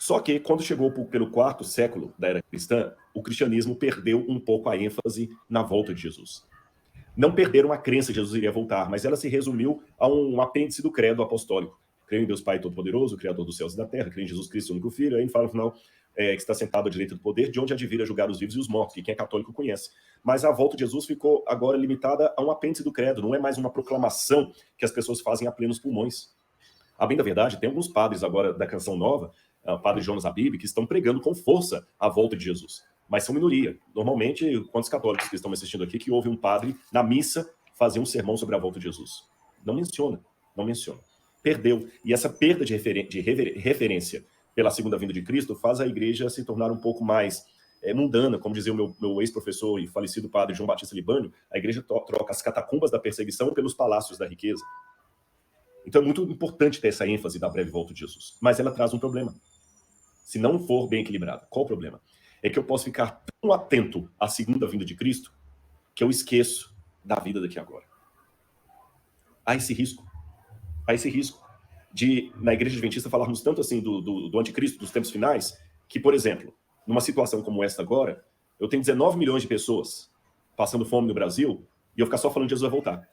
Só que, quando chegou pelo quarto século da era cristã, o cristianismo perdeu um pouco a ênfase na volta de Jesus. Não perderam a crença que Jesus iria voltar, mas ela se resumiu a um apêndice do credo apostólico. Creio em Deus Pai Todo-Poderoso, Criador dos céus e da terra, creio em Jesus Cristo, o único Filho. Aí fala no final que está sentado à direita do poder, de onde há de vir a julgar os vivos e os mortos, que quem é católico conhece. Mas a volta de Jesus ficou agora limitada a um apêndice do credo, não é mais uma proclamação que as pessoas fazem a plenos pulmões. A bem da verdade, tem alguns padres agora da Canção Nova, o padre Jonas Habib, que estão pregando com força a volta de Jesus. Mas são minoria. Normalmente, quantos católicos que estão me assistindo aqui que ouvem um padre na missa fazer um sermão sobre a volta de Jesus? Não menciona. Perdeu. E essa perda de referência pela segunda vinda de Cristo faz a igreja se tornar um pouco mais mundana. Como dizia o meu ex-professor e falecido padre João Batista Libânio, a igreja troca as catacumbas da perseguição pelos palácios da riqueza. Então é muito importante ter essa ênfase da breve volta de Jesus. Mas ela traz um problema. Se não for bem equilibrada. Qual o problema? É que eu posso ficar tão atento à segunda vinda de Cristo que eu esqueço da vida daqui agora. Há esse risco de, na igreja adventista, falarmos tanto assim do anticristo, dos tempos finais, que, por exemplo, numa situação como essa agora, eu tenho 19 milhões de pessoas passando fome no Brasil e eu ficar só falando que Jesus vai voltar.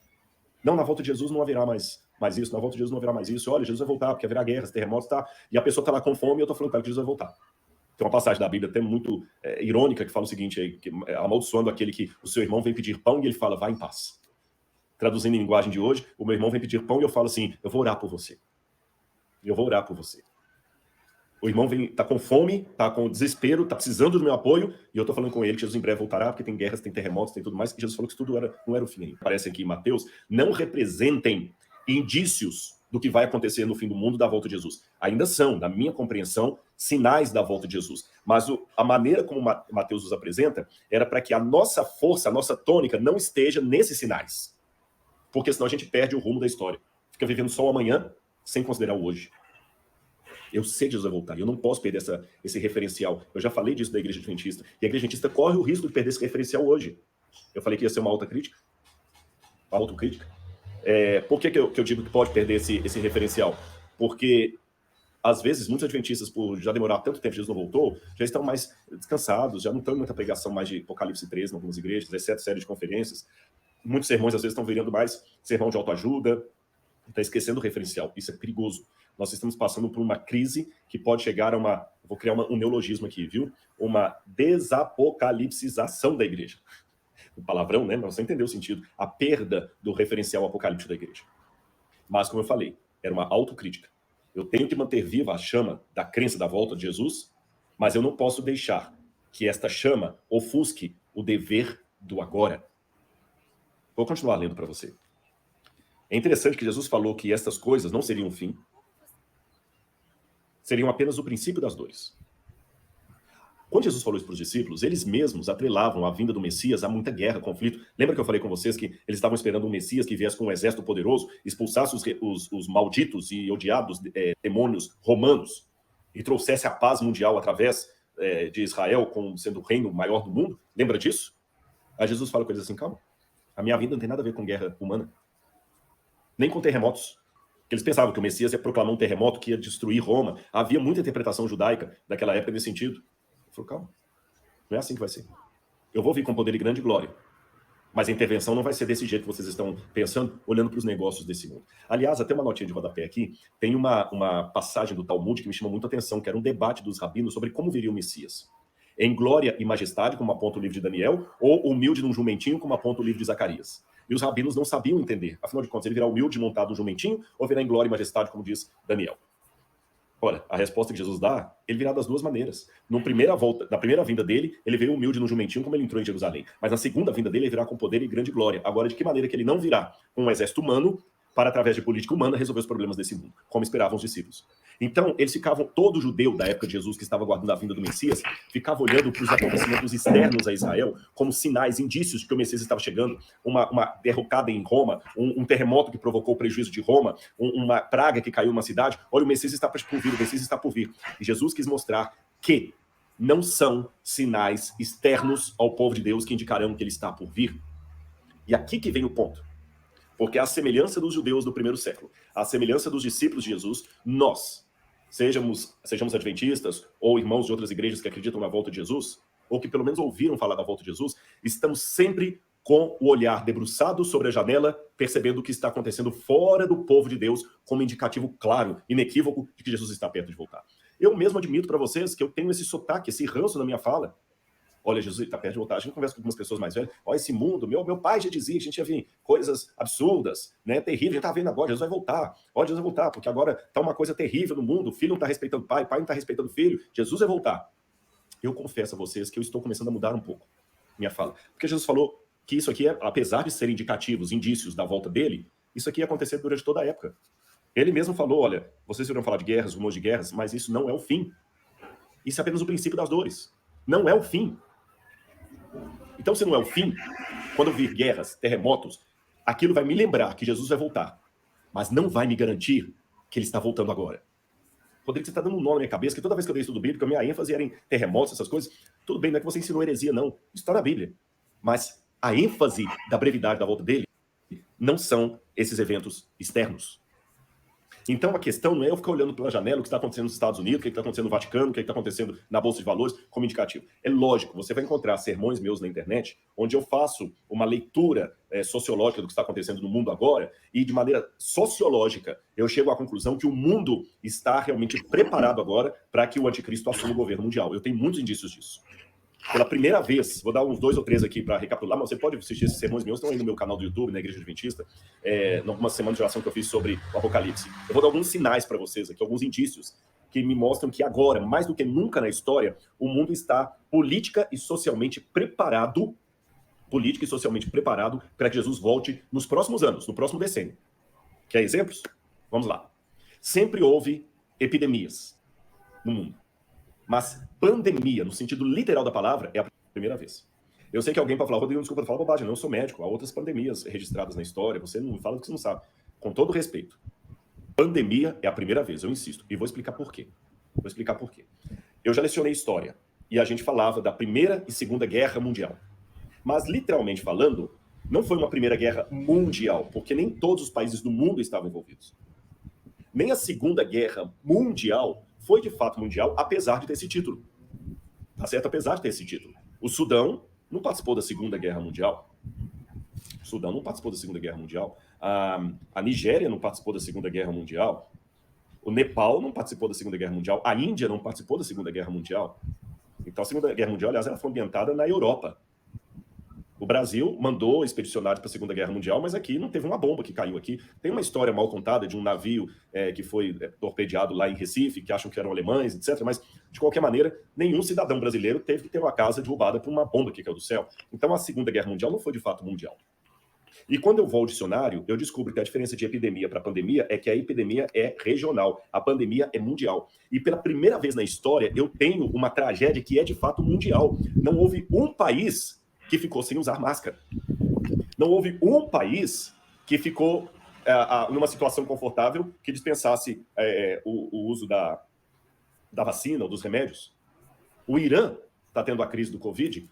Não, na volta de Jesus não haverá mais isso, na volta de Jesus não haverá mais isso. Olha, Jesus vai voltar, porque haverá guerras, terremotos, tá? E a pessoa está lá com fome e eu estou falando para que Jesus vai voltar. Tem uma passagem da Bíblia até muito irônica que fala o seguinte, aí, que, amaldiçoando aquele que o seu irmão vem pedir pão e ele fala, vá em paz. Traduzindo em linguagem de hoje, o meu irmão vem pedir pão e eu falo assim, eu vou orar por você. O irmão tá com fome, tá com desespero, tá precisando do meu apoio, e eu tô falando com ele que Jesus em breve voltará, porque tem guerras, tem terremotos, tem tudo mais, que Jesus falou que isso tudo não era o fim ainda. Aparece aqui em Mateus, não representem indícios do que vai acontecer no fim do mundo da volta de Jesus. Ainda são, na minha compreensão, sinais da volta de Jesus. Mas a maneira como Mateus os apresenta era para que a nossa força, a nossa tônica não esteja nesses sinais. Porque senão a gente perde o rumo da história. Fica vivendo só o amanhã, sem considerar o hoje. Eu sei que Jesus vai voltar, eu não posso perder esse referencial. Eu já falei disso da igreja adventista. E a igreja adventista corre o risco de perder esse referencial hoje. Eu falei que ia ser uma autocrítica. Por que eu digo que pode perder esse referencial? Porque, às vezes, muitos adventistas, por já demorar tanto tempo que Jesus não voltou, já estão mais descansados, já não estão em muita pregação mais de Apocalipse 13 em algumas igrejas, exceto série de conferências. Muitos sermões, às vezes, estão virando mais sermão de autoajuda, está esquecendo o referencial. Isso é perigoso. Nós estamos passando por uma crise que pode chegar a vou criar um neologismo aqui, viu? Uma desapocalipsização da igreja. O palavrão, né? Mas você entendeu o sentido. A perda do referencial apocalíptico da igreja. Mas, como eu falei, era uma autocrítica. Eu tenho que manter viva a chama da crença da volta de Jesus, mas eu não posso deixar que esta chama ofusque o dever do agora. Vou continuar lendo para você. É interessante que Jesus falou que estas coisas não seriam o fim, seriam apenas o princípio das dores. Quando Jesus falou isso para os discípulos, eles mesmos atrelavam a vinda do Messias a muita guerra, conflito. Lembra que eu falei com vocês que eles estavam esperando um Messias que viesse com um exército poderoso, expulsasse os malditos e odiados demônios romanos e trouxesse a paz mundial através de Israel, como sendo o reino maior do mundo? Lembra disso? Aí Jesus fala com eles assim, calma, a minha vida não tem nada a ver com guerra humana, nem com terremotos. Eles pensavam que o Messias ia proclamar um terremoto que ia destruir Roma. Havia muita interpretação judaica daquela época nesse sentido. Ele falou, calma, não é assim que vai ser. Eu vou vir com poder e grande glória. Mas a intervenção não vai ser desse jeito que vocês estão pensando, olhando para os negócios desse mundo. Aliás, até uma notinha de rodapé aqui, tem uma passagem do Talmud que me chamou muito a atenção, que era um debate dos rabinos sobre como viria o Messias. Em glória e majestade, como aponta o livro de Daniel, ou humilde num jumentinho, como aponta o livro de Zacarias. E os rabinos não sabiam entender. Afinal de contas, ele virá humilde montado num jumentinho, ou virá em glória e majestade, como diz Daniel? Ora, a resposta que Jesus dá, ele virá das duas maneiras. Na primeira vinda dele, ele veio humilde no jumentinho, como ele entrou em Jerusalém. Mas na segunda vinda dele, ele virá com poder e grande glória. Agora, de que maneira que ele não virá com um exército humano para, através de política humana, resolver os problemas desse mundo, como esperavam os discípulos? Então, eles ficavam, todo judeu da época de Jesus, que estava aguardando a vinda do Messias, ficava olhando para os acontecimentos externos a Israel como sinais, indícios de que o Messias estava chegando, uma derrocada em Roma, um terremoto que provocou o prejuízo de Roma, uma praga que caiu numa cidade. Olha, o Messias está por vir, o Messias está por vir. E Jesus quis mostrar que não são sinais externos ao povo de Deus que indicarão que ele está por vir. E aqui que vem o ponto. Porque a semelhança dos judeus do primeiro século, a semelhança dos discípulos de Jesus, nós sejamos adventistas ou irmãos de outras igrejas que acreditam na volta de Jesus, ou que pelo menos ouviram falar da volta de Jesus, estamos sempre com o olhar debruçado sobre a janela, percebendo o que está acontecendo fora do povo de Deus, como indicativo claro, inequívoco, de que Jesus está perto de voltar. Eu mesmo admito para vocês que eu tenho esse sotaque, esse ranço na minha fala. Olha, Jesus está perto de voltar. A gente conversa com algumas pessoas mais velhas. Olha, esse mundo, meu pai já dizia que a gente ia ver coisas absurdas, né, terríveis. A gente está vendo agora, Jesus vai voltar. Olha, Jesus vai voltar, porque agora está uma coisa terrível no mundo. O filho não está respeitando o pai não está respeitando o filho. Jesus vai voltar. Eu confesso a vocês que eu estou começando a mudar um pouco minha fala. Porque Jesus falou que isso aqui, apesar de serem indicativos, indícios da volta dele, isso aqui ia acontecer durante toda a época. Ele mesmo falou, olha, vocês irão falar de guerras, rumores de guerras, mas isso não é o fim. Isso é apenas o princípio das dores. Não é o fim. Então, se não é o fim, quando vir guerras, terremotos, aquilo vai me lembrar que Jesus vai voltar, mas não vai me garantir que ele está voltando agora. Rodrigo, você está dando um nó na minha cabeça, que toda vez que eu dei estudo bíblico, a minha ênfase era em terremotos, essas coisas. Tudo bem, não é que você ensinou heresia, não. Isso está na Bíblia. Mas a ênfase da brevidade da volta dele não são esses eventos externos. Então a questão não é eu ficar olhando pela janela o que está acontecendo nos Estados Unidos, o que está acontecendo no Vaticano, o que está acontecendo na Bolsa de Valores, como indicativo. É lógico, você vai encontrar sermões meus na internet, onde eu faço uma leitura sociológica do que está acontecendo no mundo agora, e de maneira sociológica eu chego à conclusão que o mundo está realmente preparado agora para que o anticristo assuma o governo mundial. Eu tenho muitos indícios disso. Pela primeira vez, vou dar uns 2 ou 3 aqui para recapitular, mas você pode assistir esses sermões meus, estão aí no meu canal do YouTube, na Igreja Adventista, algumas semanas de oração que eu fiz sobre o Apocalipse. Eu vou dar alguns sinais para vocês aqui, alguns indícios que me mostram que agora, mais do que nunca na história, o mundo está política e socialmente preparado para que Jesus volte nos próximos anos, no próximo decênio. Quer exemplos? Vamos lá. Sempre houve epidemias no mundo. Mas pandemia, no sentido literal da palavra, é a primeira vez. Eu sei que alguém pode falar, Rodrigo, desculpa, fala bobagem, não, eu sou médico, há outras pandemias registradas na história, você não fala do que você não sabe. Com todo respeito, pandemia é a primeira vez, eu insisto, e vou explicar por quê. Eu já lecionei história, e a gente falava da Primeira e Segunda Guerra Mundial. Mas, literalmente falando, não foi uma Primeira Guerra Mundial, porque nem todos os países do mundo estavam envolvidos. Nem a Segunda Guerra Mundial foi de fato mundial, apesar de ter esse título. Tá certo? Apesar de ter esse título. O Sudão não participou da Segunda Guerra Mundial. A Nigéria não participou da Segunda Guerra Mundial. O Nepal não participou da Segunda Guerra Mundial. A Índia não participou da Segunda Guerra Mundial. Então, a Segunda Guerra Mundial, aliás, ela foi ambientada na Europa. O Brasil mandou expedicionários para a Segunda Guerra Mundial, mas aqui não teve uma bomba que caiu aqui. Tem uma história mal contada de um navio que foi torpedeado lá em Recife, que acham que eram alemães, etc. Mas, de qualquer maneira, nenhum cidadão brasileiro teve que ter uma casa derrubada por uma bomba que caiu do céu. Então, a Segunda Guerra Mundial não foi, de fato, mundial. E quando eu vou ao dicionário, eu descubro que a diferença de epidemia para pandemia é que a epidemia é regional, a pandemia é mundial. E pela primeira vez na história, eu tenho uma tragédia que é, de fato, mundial. Não houve um país que ficou sem usar máscara. Não houve um país que ficou numa situação confortável que dispensasse o uso da vacina ou dos remédios. O Irã está tendo a crise do Covid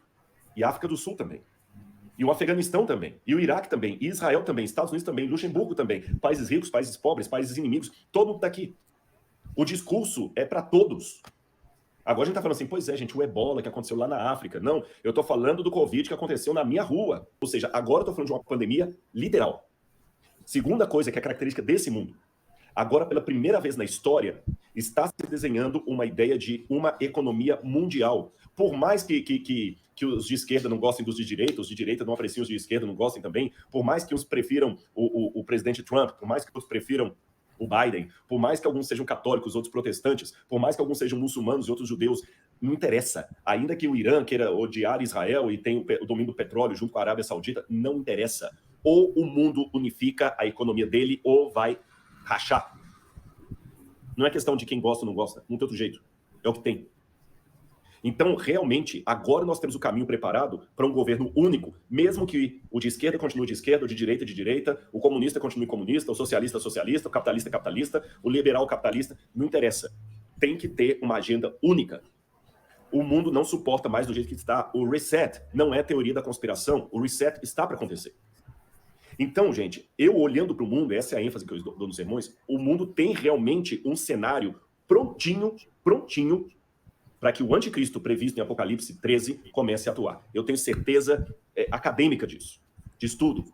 e a África do Sul também. E o Afeganistão também. E o Iraque também. E Israel também. Estados Unidos também. Luxemburgo também. Países ricos, países pobres, países inimigos. Todo mundo está aqui. O discurso é para todos. Agora a gente está falando assim, pois é, gente, o ebola que aconteceu lá na África. Não, eu estou falando do Covid que aconteceu na minha rua. Ou seja, agora eu estou falando de uma pandemia literal. Segunda coisa que é característica desse mundo. Agora, pela primeira vez na história, está se desenhando uma ideia de uma economia mundial. Por mais que os de esquerda não gostem dos de direita, os de direita não apreciam os de esquerda, não gostem também, por mais que uns prefiram o presidente Trump, por mais que outros prefiram o Biden, por mais que alguns sejam católicos, outros protestantes, por mais que alguns sejam muçulmanos e outros judeus, não interessa. Ainda que o Irã queira odiar Israel e tenha o domínio do petróleo junto com a Arábia Saudita, não interessa. Ou o mundo unifica a economia dele, ou vai rachar. Não é questão de quem gosta ou não gosta, não tem outro jeito. É o que tem. Então, realmente, agora nós temos o caminho preparado para um governo único, mesmo que o de esquerda continue de esquerda, o de direita, o comunista continue comunista, o socialista socialista, o capitalista capitalista, o liberal capitalista, não interessa. Tem que ter uma agenda única. O mundo não suporta mais do jeito que está. O reset não é teoria da conspiração, o reset está para acontecer. Então, gente, eu olhando para o mundo, essa é a ênfase que eu dou nos sermões, o mundo tem realmente um cenário prontinho, prontinho, para que o anticristo previsto em Apocalipse 13 comece a atuar. Eu tenho certeza acadêmica disso, de estudo.